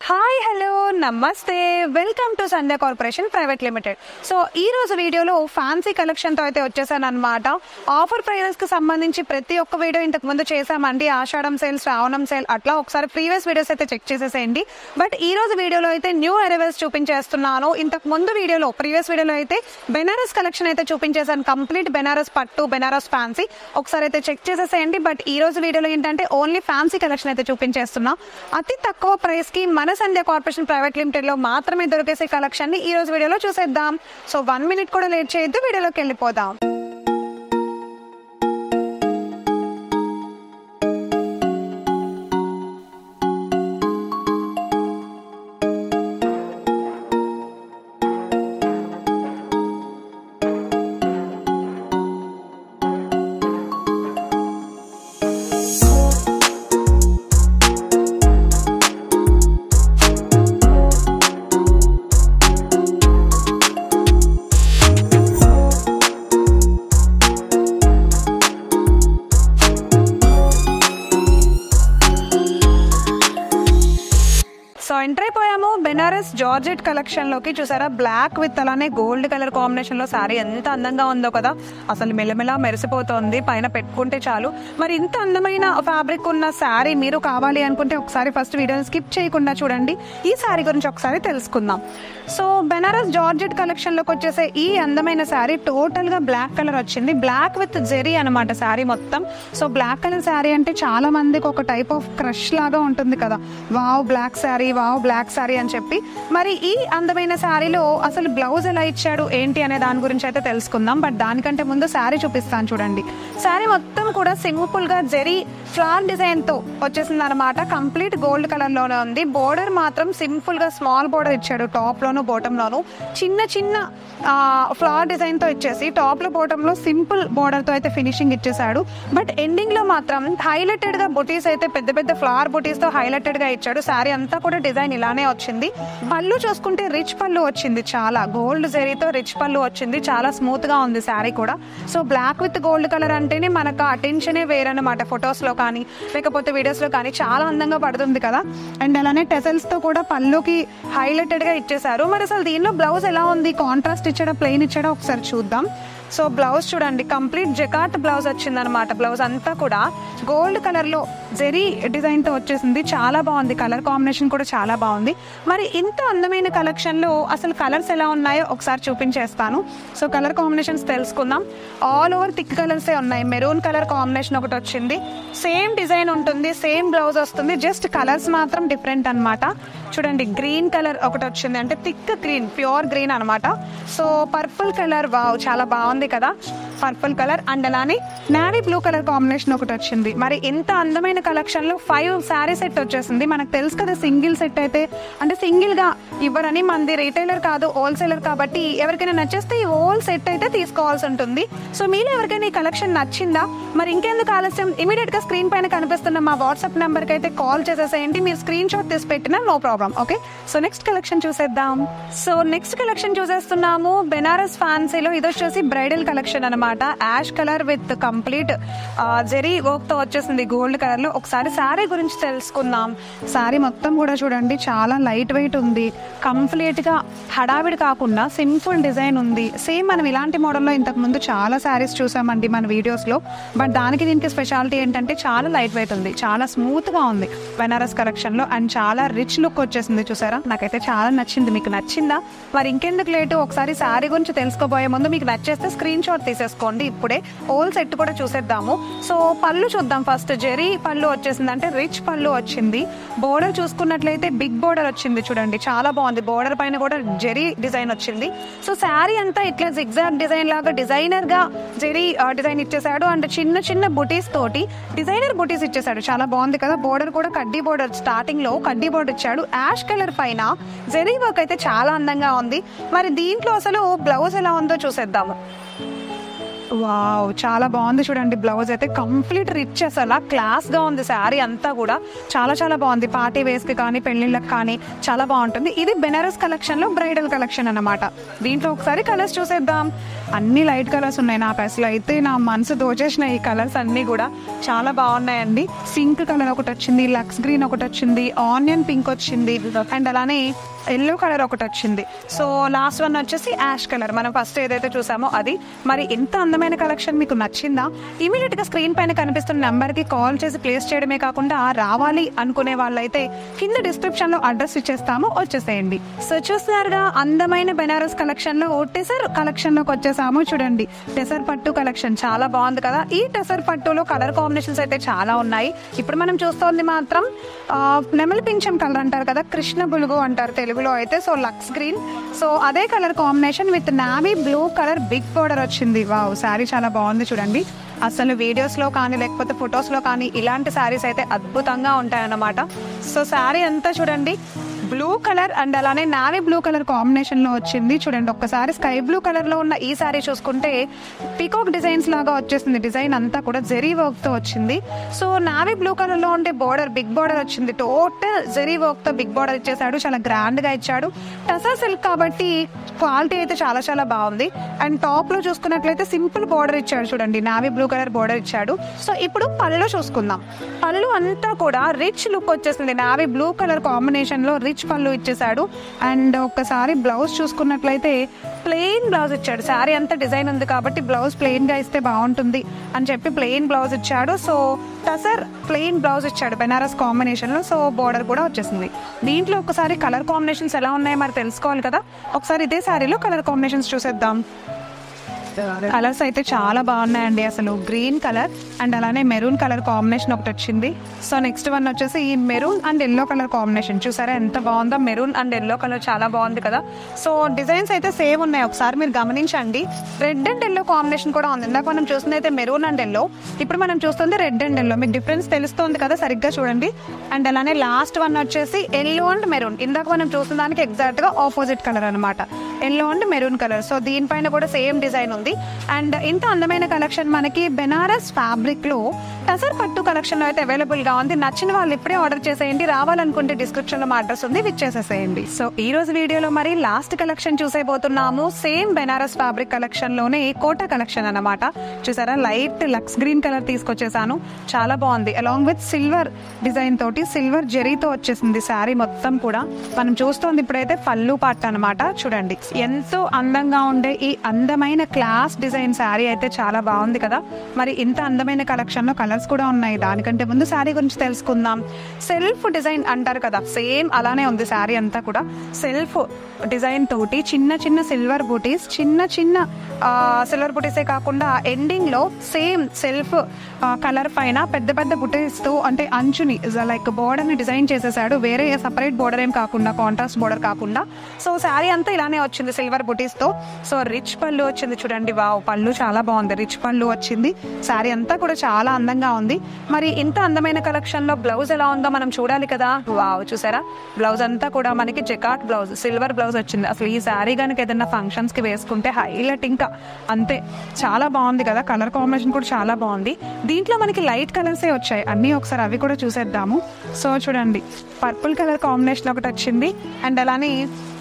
Hi hello నమస్తే welcome to Sandhya corporation private limited. So ఈ రోజు వీడియోలో ఫ్యాన్సీ కలెక్షన్తో అయితే వచ్చేసాను అనమాట. ఆఫర్ ప్రైజెస్కి సంబంధించి ప్రతి ఒక్క వీడియో ఇంతకు ముందు చేసామండి. ఆషాఢం సేల్, శ్రావణం సేల్, అట్లా ఒకసారి ప్రీవియస్ వీడియోస్ అయితే చెక్ చేసేసేయండి. బట్ ఈ రోజు వీడియోలో అయితే న్యూ అరైవల్స్ చూపించేస్తున్నాను. ఇంతకు ముందు వీడియోలో ప్రీవియస్ వీడియోలో అయితే బెనారస్ కలెక్షన్ అయితే చూపించేసాను. కంప్లీట్ బెనారస్ పట్టు, బెనారస్ ఫ్యాన్సీ ఒకసారి అయితే చెక్ చేసేసేయండి. బట్ ఈ రోజు వీడియోలో ఏంటంటే ఓన్లీ ఫ్యాన్సీ కలెక్షన్ అయితే చూపించేస్తున్నా. అతి తక్కువ ప్రైస్ కి మన సంధ్య కార్పొరేషన్ ప్రైవేట్ లిమిటెడ్ లో మాత్రమే దొరికేసే కలెక్షన్ ని ఈ రోజు వీడియోలో చూసేద్దాం. సో 1 minute కూడా లేట్ చేయొద్దు, వీడియోలోకి వెళ్ళిపోదాం. సో ఎంటర్ అయిపోయాము బెనారస్ జార్జెట్ కలెక్షన్ లోకి. చూసారా, బ్లాక్ విత్ అలానే గోల్డ్ కలర్ కాంబినేషన్ లో శారీ ఎంత అందంగా ఉందో కదా. అసలు మెల్లమెల్ల మెరిసిపోతుంది, పైన పెట్టుకుంటే చాలు. మరి ఇంత అందమైన ఫ్యాబ్రిక్ ఉన్న శారీ మీరు కావాలి అనుకుంటే ఒకసారి ఫస్ట్ వీడియోని స్కిప్ చేయకుండా చూడండి. ఈ శారీ గురించి ఒకసారి తెలుసుకుందాం. సో బెనారస్ జార్జెట్ కలెక్షన్ లోకి వచ్చేసే ఈ అందమైన శారీ టోటల్ గా బ్లాక్ కలర్ వచ్చింది. బ్లాక్ విత్ జెరీ అనమాట శారీ మొత్తం. సో బ్లాక్ కలర్ శారీ అంటే చాలా మందికి ఒక టైప్ ఆఫ్ క్రష్ లాగా ఉంటుంది కదా. Wow black sari, wow black sari అని చెప్పి. మరి ఈ అందమైన శారీలో అసలు బ్లౌజ్ ఎలా ఇచ్చాడు ఏంటి అనే దాని గురించి అయితే తెలుసుకుందాం. బట్ దానికంటే ముందు శారీ చూపిస్తాను చూడండి. శారీ మొత్తం కూడా సింపుల్ గా జెరీ ఫ్లవర్ డిజైన్ తో వచ్చేసింది అనమాట. కంప్లీట్ గోల్డ్ కలర్ లోనే ఉంది. బోర్డర్ మాత్రం సింపుల్ గా స్మాల్ బోర్డర్ ఇచ్చాడు. టాప్ లోను బాటమ్ లోను చిన్న చిన్న ఫ్లవర్ డిజైన్ తో ఇచ్చేసి టాప్ లో బాటమ్ లో సింపుల్ బోర్డర్ తో అయితే ఫినిషింగ్ ఇచ్చేసాడు. బట్ ఎండింగ్ లో మాత్రం హైలైటెడ్ గా బుటీస్ అయితే పెద్ద పెద్ద ఫ్లవర్ బుటీస్ తో హైలైటెడ్ గా ఇచ్చాడు. శారీ అంతా కూడా డిజైన్ ఇలానే వచ్చింది. పళ్ళు చూసుకుంటే రిచ్ పళ్ళు వచ్చింది, చాలా గోల్డ్ జెరీతో రిచ్ పళ్ళు వచ్చింది. చాలా స్మూత్ గా ఉంది శారీ కూడా. So black with gold colour అంటేనే మనకు అటెన్షనే వేరనమాట. ఫొటోస్ లో కానీ లేకపోతే వీడియోస్ లో కానీ చాలా అందంగా పడుతుంది కదా. అండ్ అలానే టెసల్స్ తో కూడా పళ్ళుకి హైలైటెడ్ గా ఇచ్చేసారు. మరి అసలు దీనిలో బ్లౌజ్ ఎలా ఉంది, కాంట్రాస్ట్ ఇచ్చాడా ప్లెయిన్ ఇచ్చాడా ఒకసారి చూద్దాం. సో బ్లౌజ్ చూడండి, కంప్లీట్ జకాట్ బ్లౌజ్ వచ్చింది అనమాట. బ్లౌజ్ అంతా కూడా గోల్డ్ కలర్ లో జెరీ డిజైన్ తో వచ్చేసింది. చాలా బాగుంది, కలర్ కాంబినేషన్ కూడా చాలా బాగుంది. మరి ఇంత అందమైన కలెక్షన్ లో అసలు కలర్స్ ఎలా ఉన్నాయో ఒకసారి చూపించేస్తాను. సో కలర్ కాంబినేషన్స్ తెలుసుకుందాం. ఆల్ ఓవర్ థిక్ కలర్సే ఉన్నాయి. మెరూన్ కలర్ కాంబినేషన్ ఒకటి వచ్చింది. సేమ్ డిజైన్ ఉంటుంది, సేమ్ బ్లౌజ్ వస్తుంది, జస్ట్ కలర్స్ మాత్రం డిఫరెంట్ అనమాట. చూడండి, గ్రీన్ కలర్ ఒకటి వచ్చింది, అంటే థిక్ గ్రీన్, ప్యూర్ గ్రీన్ అనమాట. సో పర్పుల్ కలర్, వావ్ చాలా బాగుంది కదా పర్పుల్ కలర్. అండ్ అలానే నావీ బ్లూ కలర్ కాంబినేషన్ ఒకటి వచ్చింది. మరి ఇంత అందమైన కలెక్షన్ లో 5 శారీ సెట్ వచ్చేసింది. మనకు తెలుసు కదా, సింగిల్ సెట్ అయితే అంటే సింగిల్ గా ఇవ్వరని. మంది రీటైలర్ కాదు, హోల్సేలర్ కాబట్టి ఎవరికైనా నచ్చేస్తే ఈ హోల్ సెట్ అయితే తీసుకోవాల్సి ఉంటుంది. సో మీలో ఎవరికైనా ఈ కలెక్షన్ నచ్చిందా? మరి ఇంకెందుకు ఆలస్యం, ఇమీడియట్ గా స్క్రీన్ పైన కనిపిస్తున్న మా వాట్సాప్ నెంబర్ కి అయితే కాల్ చేసేసేయండి. మీరు స్క్రీన్ షాట్ తీసి పెట్టినా no problem. Okay, so next collection చూసేద్దాం. సో నెక్స్ట్ కలెక్షన్ చూసేస్తున్నాము బెనారస్ ఫ్యాన్సీలో. ఇది వచ్చేసి బ్రైడల్ కలెక్షన్ అనమాట. Ash colour with complete zari work తో వచ్చేసింది గోల్డ్ కలర్ లో. ఒకసారి శారీ గురించి తెలుసుకుందాం. శారీ మొత్తం కూడా చూడండి, చాలా లైట్ వెయిట్ ఉంది. కంప్లీట్ గా హడావిడి కాకుండా సింపుల్ డిజైన్ ఉంది. సేమ్ మనం ఇలాంటి మోడల్లో ఇంతకు ముందు చాలా శారీస్ చూసామండి మన వీడియోస్ లో. బట్ దానికి దీనికి స్పెషాలిటీ ఏంటంటే చాలా లైట్ వెయిట్ ఉంది, చాలా స్మూత్ గా ఉంది బెనారస్ కలెక్షన్ లో. అండ్ చాలా రిచ్ లుక్ వచ్చేసింది. చూసారా, నాకైతే చాలా నచ్చింది. మీకు నచ్చిందా? మరి ఇంకెందుకు లేటు, ఒకసారి శారీ గురించి తెలుసుకోబోయే ముందు మీకు నచ్చేస్తే స్క్రీన్ షాట్ తీసేసుకోండి. ఇప్పుడే హోల్ సెట్ కూడా చూసేద్దాము. సో పళ్ళు చూద్దాం ఫస్ట్. జెరీ పళ్ళు వచ్చేసింది, అంటే రిచ్ పళ్ళు వచ్చింది. బోర్డర్ చూసుకున్నట్లయితే బిగ్ బోర్డర్ వచ్చింది. చూడండి చాలా బాగుంది. బోర్డర్ పైన కూడా జెరీ డిజైన్ వచ్చింది. సో శారీ అంతా ఇట్లా జిగ్జాగ్ డిజైన్ లాగా డిజైనర్ గా జెరీ డిజైన్ ఇచ్చేసాడు. అండ్ చిన్న చిన్న బుటీస్ తోటి డిజైనర్ బుటీస్ ఇచ్చేసాడు. చాలా బాగుంది కదా. బోర్డర్ కూడా కడ్డీ బోర్డర్, స్టార్టింగ్ లో కడ్డీ బోర్డర్ ఇచ్చాడు. యాష్ కలర్ పైన జెరీ వర్క్ అయితే చాలా అందంగా ఉంది. మరి దీంట్లో అసలు బ్లౌజ్ ఎలా ఉందో చూసేద్దాము. వావ్, చాలా బాగుంది చూడండి. బ్లౌజ్ అయితే కంప్లీట్ రిచ్, అసలు క్లాస్ గా ఉంది శారీ అంతా కూడా. చాలా చాలా బాగుంది. పార్టీ వేస్ కి కానీ పెళ్లిళ్ళకి కానీ చాలా బాగుంటుంది. ఇది బెనారస్ కలెక్షన్ లో బ్రైడల్ కలెక్షన్ అన్నమాట. దీంట్లో ఒకసారి కలర్స్ చూసేద్దాం. అన్ని లైట్ కలర్స్ ఉన్నాయి. నాకు అసలు అయితే నా మనసు దోచేసిన ఈ కలర్స్ అన్ని కూడా చాలా బాగున్నాయండి. పింక్ కలర్ ఒకటి వచ్చింది, లక్స్ గ్రీన్ ఒకటి వచ్చింది, ఆనియన్ పింక్ వచ్చింది, అండ్ అలానే ఎల్లో కలర్ ఒకటి వచ్చింది. సో లాస్ట్ వన్ వచ్చేసి యాష్ కలర్, మనం ఫస్ట్ ఏదైతే చూసామో అది. మరి ఇంత అందమైన కలెక్షన్ మీకు నచ్చిందా? ఇమీడియట్ గా స్క్రీన్ పైన కనిపిస్తున్న నెంబర్ కి కాల్ చేసి ప్లేస్ చేయడమే కాకుండా రావాలి అనుకునే వాళ్ళైతే కింద డిస్క్రిప్షన్ లో అడ్రస్ ఇచ్చేస్తాము, వచ్చేసేయండి. సో చూస్తున్నారుగా అందమైన బెనారస్ కలెక్షన్ లో టెసర్ కలెక్షన్ లోకి వచ్చేసాము. చూడండి, టెసర్ పట్టు కలెక్షన్ చాలా బాగుంది కదా. ఈ టెసర్ పట్టులో కలర్ కాంబినేషన్స్ అయితే చాలా ఉన్నాయి. ఇప్పుడు మనం చూస్తోంది మాత్రం నెమలి పింఛం కలర్ అంటారు కదా, కృష్ణ బులుగు అంటారు తెలుగులో అయితే. సో లక్స్ గ్రీన్, సో అదే colour combination with navy blue colour big border వచ్చింది. వావ్, శారీ చాలా బాగుంది చూడండి. అసలు వీడియోస్ లో కానీ లేకపోతే ఫొటోస్ లో కానీ ఇలాంటి శారీస్ అయితే అద్భుతంగా ఉంటాయన్నమాట. సో శారీ అంతా చూడండి బ్లూ కలర్ అండ్ అలానే నావీ బ్లూ కలర్ కాంబినేషన్ లో వచ్చింది. చూడండి, ఒక్కసారి స్కై బ్లూ కలర్ లో ఉన్న ఈ శారీ చూసుకుంటే పీకాక్ డిజైన్స్ లాగా వచ్చేసింది. డిజైన్ అంతా కూడా జెరీ వర్క్ తో వచ్చింది. సో నావీ బ్లూ కలర్ లో ఉంటే బోర్డర్ బిగ్ బోర్డర్ వచ్చింది. టోటల్ జెరీ వర్క్ తో బిగ్ బోర్డర్ ఇచ్చేసాడు. చాలా గ్రాండ్ గా ఇచ్చాడు. టసర్ సిల్క్ కాబట్టి క్వాలిటీ అయితే చాలా చాలా బాగుంది. అండ్ టాప్ లో చూసుకున్నట్లయితే సింపుల్ బోర్డర్ ఇచ్చాడు. చూడండి, నావీ బ్లూ కలర్ బోర్డర్ ఇచ్చాడు. సో ఇప్పుడు పళ్ళు చూసుకుందాం. పళ్ళు అంతా కూడా రిచ్ లుక్ వచ్చేసింది. నావీ బ్లూ కలర్ కాంబినేషన్ లో రిచ్ పళ్ళు ఇచ్చేసాడు. అండ్ ఒక్కసారి బ్లౌజ్ చూసుకున్నట్లయితే ప్లెయిన్ బ్లౌజ్ ఇచ్చాడు. శారీ అంతా డిజైన్ ఉంది కాబట్టి బ్లౌజ్ ప్లెయిన్ గా ఇస్తే బాగుంటుంది అని చెప్పి ప్లెయిన్ బ్లౌజ్ ఇచ్చాడు. సో టసర్ ప్లెయిన్ బ్లౌజ్ ఇచ్చాడు బెనారస్ కాంబినేషన్ లో. సో బోర్డర్ కూడా వచ్చేసింది. దీంట్లో ఒకసారి కలర్ కాంబినేషన్స్ ఎలా ఉన్నాయో మరి తెలుసుకోవాలి కదా. ఒకసారి ఇదే శారీలో కలర్ కాంబినేషన్స్ చూసేద్దాం. కలర్స్ అయితే చాలా బాగున్నాయండి. అసలు గ్రీన్ కలర్ అండ్ అలానే మెరూన్ కలర్ కాంబినేషన్ ఒకటి వచ్చింది. సో నెక్స్ట్ వన్ వచ్చేసి ఈ maroon and yellow colour combination. చూసారా ఎంత బాగుందో, మెరూన్ అండ్ ఎల్లో కలర్ చాలా బాగుంది కదా. సో డిజైన్స్ అయితే సేమ్ ఉన్నాయి, ఒకసారి మీరు గమనించండి. రెడ్ అండ్ ఎల్లో కాంబినేషన్ కూడా ఉంది. ఇందాక మనం చూస్తుంది అయితే మెరూన్ అండ్ ఎల్లో, ఇప్పుడు మనం చూస్తుంది రెడ్ అండ్ ఎల్లో. మీకు డిఫరెన్స్ తెలుస్తుంది కదా, సరిగ్గా చూడండి. అండ్ అలానే లాస్ట్ వన్ వచ్చేసి ఎల్లో అండ్ మెరూన్. ఇందాక మనం చూసిన దానికి ఎగ్జాక్ట్ గా ఆపోజిట్ కలర్ అనమాట, yellow and maroon colour. So దీనిపైన కూడా సేమ్ డిజైన్ ఉంది. అండ్ ఇంత అందమైన కలెక్షన్ మనకి బెనారస్ ఫ్యాబ్రిక్ లో టసర్ పట్టు కలెక్షన్ లో అయితే అవైలబుల్ గా ఉంది. నచ్చిన వాళ్ళు ఇప్పుడే ఆర్డర్ చేసేయండి. రావాలనుకుంటే డిస్క్రిప్షన్ లో మా అడ్రస్ ఉంది, విచ్చేసేసేయండి. సో ఈ రోజు వీడియోలో మరి లాస్ట్ కలెక్షన్ చూసేపోతున్నాము. సేమ్ బెనారస్ ఫ్యాబ్రిక్ కలెక్షన్ లోనే కోటా కలెక్షన్ అన్నమాట. చూసారా, లైట్ లక్స్ గ్రీన్ కలర్ తీసుకొచ్చేసాను, చాలా బాగుంది. అలాంగ్ విత్ సిల్వర్ డిజైన్ తోటి సిల్వర్ జెరీతో వచ్చేసింది శారీ మొత్తం కూడా. మనం చూస్తోంది ఇప్పుడైతే పళ్ళు పార్ట్ అనమాట. చూడండి, ఎంతో అందంగా ఉండే ఈ అందమైన క్లాస్ డిజైన్ శారీ అయితే చాలా బాగుంది కదా. మరి ఇంత అందమైన కలెక్షన్ లో కలర్స్ కూడా ఉన్నాయి. దానికంటే ముందు శారీ గురించి తెలుసుకుందాం. సెల్ఫ్ డిజైన్ అంటారు కదా, సేమ్ అలానే ఉంది శారీ అంతా కూడా. సెల్ఫ్ డిజైన్ తోటి చిన్న చిన్న సిల్వర్ బూటీస్, చిన్న చిన్న సిల్వర్ బూటీసే కాకుండా ఎండింగ్ లో సేమ్ సెల్ఫ్ కలర్ పైన పెద్ద పెద్ద బూటీస్ తో, అంటే అంచుని లైక్ బోర్డర్ ని డిజైన్ చేసేసాడు. వేరే సపరేట్ బోర్డర్ ఏం కాకుండా, కాంట్రాస్ట్ బోర్డర్ కాకుండా. సో శారీ అంతా ఇలానే వచ్చింది సిల్వర్ బూటీస్ తో. సో రిచ్ పళ్ళు వచ్చింది చూడండి. వావ్, పళ్ళు చాలా బాగుంది, రిచ్ పళ్ళు వచ్చింది. శారీ అంతా కూడా చాలా అందంగా ఉంది. మరి ఇంత అందమైన కలెక్షన్ లో బ్లౌజ్ ఎలా ఉందో మనం చూడాలి కదా. వావ్, చూసారా, బ్లౌజ్ అంతా కూడా మనకి జకాట్ బ్లౌజ్, సిల్వర్ బ్లౌజ్ వచ్చింది. అసలు ఈ శారీ కనుక ఏదైనా ఫంక్షన్స్ కి వేసుకుంటే హైలైట్ ఇంకా అంతే, చాలా బాగుంది కదా. కలర్ కాంబినేషన్ కూడా చాలా బాగుంది. దీంట్లో మనకి లైట్ కలర్సే వచ్చాయి అన్ని, ఒకసారి అవి కూడా చూసేద్దాము. సో చూడండి, పర్పుల్ కలర్ కాంబినేషన్ ఒకటి వచ్చింది అండ్ అలానే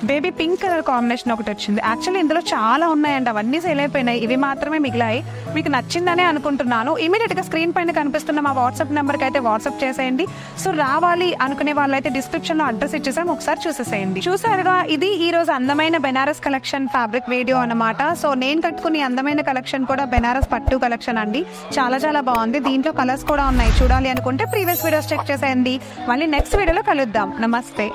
బేబీ పింక్ కలర్ కాంబినేషన్ ఒకటి వచ్చింది. యాక్చువల్లీ ఇందులో చాలా ఉన్నాయండి, అవన్నీ సేల్ అయిపోయినాయి, ఇవి మాత్రమే మిగిలాయి. మీకు నచ్చిందనే అనుకుంటున్నాను. ఇమీడియట్ గా స్క్రీన్ పైన కనిపిస్తున్న మా వాట్సాప్ నెంబర్ కి అయితే వాట్సాప్ చేసేయండి. సో రావాలి అనుకునే వాళ్ళైతే డిస్క్రిప్షన్ లో అడ్రస్ ఇచ్చేసాం, ఒకసారి చూసేసేయండి. చూసారుగా, ఇది ఈ రోజు అందమైన బెనారస్ కలెక్షన్ ఫ్యాబ్రిక్ వీడియో అనమాట. సో నేను కట్టుకునే అందమైన కలెక్షన్ కూడా బెనారస్ పట్టు కలెక్షన్ అండి, చాలా చాలా బాగుంది. దీంట్లో కలర్స్ కూడా ఉన్నాయి, చూడాలి అనుకుంటే ప్రీవియస్ వీడియోస్ చెక్ చేసేయండి. మళ్ళీ నెక్స్ట్ వీడియోలో కలుద్దాం. నమస్తే.